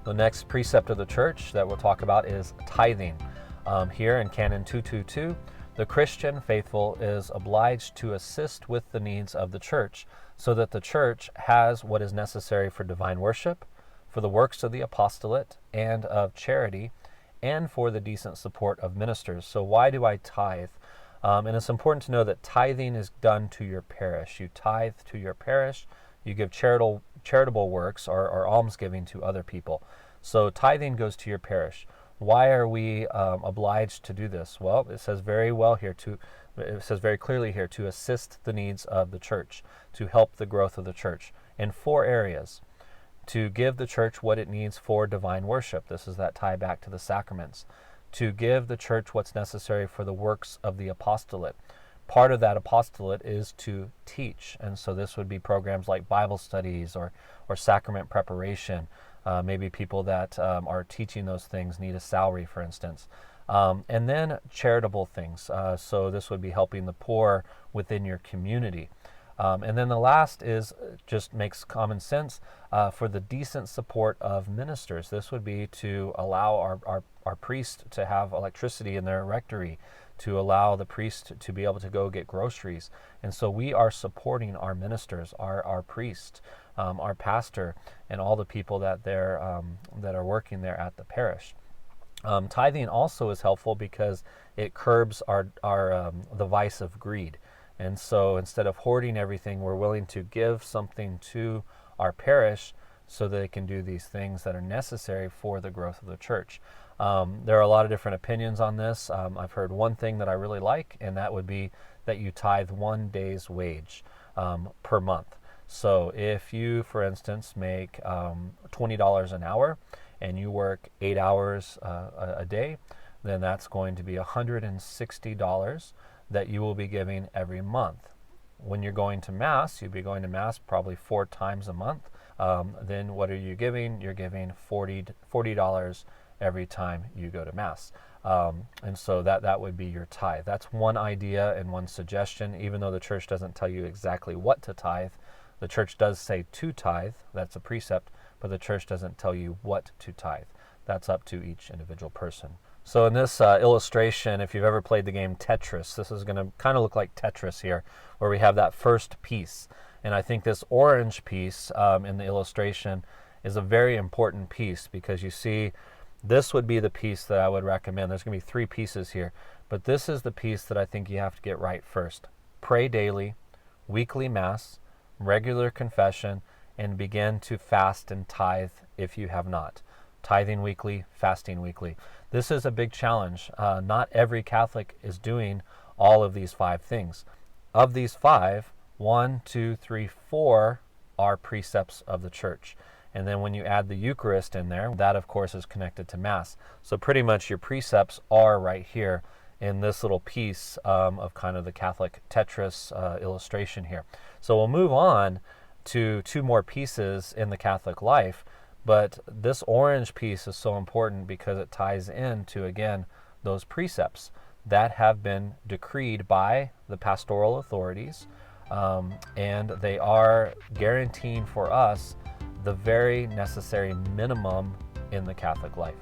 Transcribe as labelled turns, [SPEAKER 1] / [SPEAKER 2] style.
[SPEAKER 1] The next precept of the church that we'll talk about is tithing. Here in Canon 222, the Christian faithful is obliged to assist with the needs of the church so that the church has what is necessary for divine worship, for the works of the apostolate and of charity, and for the decent support of ministers. So why do I tithe? And it's important to know that tithing is done to your parish. You tithe to your parish. You give charitable works or almsgiving to other people. So tithing goes to your parish. Why are we obliged to do this? Well, it says very clearly here to assist the needs of the church, to help the growth of the church in 4 areas. To give the church what it needs for divine worship. This is that tie back to the sacraments. To give the church what's necessary for the works of the apostolate. Part of that apostolate is to teach, and so this would be programs like Bible studies or sacrament preparation. Maybe people that are teaching those things need a salary, for instance. And then charitable things. So this would be helping the poor within your community. And then the last is just makes common sense for the decent support of ministers. This would be to allow our priest to have electricity in their rectory, to allow the priest to be able to go get groceries. And so we are supporting our ministers, our priest, our pastor, and all the people that are working there at the parish. Tithing also is helpful because it curbs the vice of greed. And so instead of hoarding everything, we're willing to give something to our parish so that they can do these things that are necessary for the growth of the church. There are a lot of different opinions on this. I've heard one thing that I really like, and that would be that you tithe 1 day's wage per month. So if you, for instance, make $20 an hour and you work 8 hours a day, then that's going to be $160 that you will be giving every month. When you're going to Mass, you'll be going to Mass probably 4 times a month. Then what are you giving? You're giving $40 every time you go to Mass. And so that would be your tithe. That's one idea and one suggestion. Even though the church doesn't tell you exactly what to tithe, the church does say to tithe. That's a precept, but the church doesn't tell you what to tithe. That's up to each individual person. So in this illustration, if you've ever played the game Tetris, this is going to kind of look like Tetris here, where we have that first piece. And I think this orange piece in the illustration is a very important piece because you see, this would be the piece that I would recommend. There's going to be 3 pieces here, but this is the piece that I think you have to get right first. Pray daily, weekly Mass, regular confession, and begin to fast and tithe if you have not. Tithing weekly, fasting weekly. This is a big challenge. Not every Catholic is doing all of these 5 things. Of these 5, 1, 2, 3, 4 are precepts of the church. And then when you add the Eucharist in there, that of course is connected to Mass. So pretty much your precepts are right here in this little piece of kind of the Catholic Tetris illustration here. So we'll move on to 2 more pieces in the Catholic life. But this orange piece is so important because it ties into, again, those precepts that have been decreed by the pastoral authorities, and they are guaranteeing for us the very necessary minimum in the Catholic life.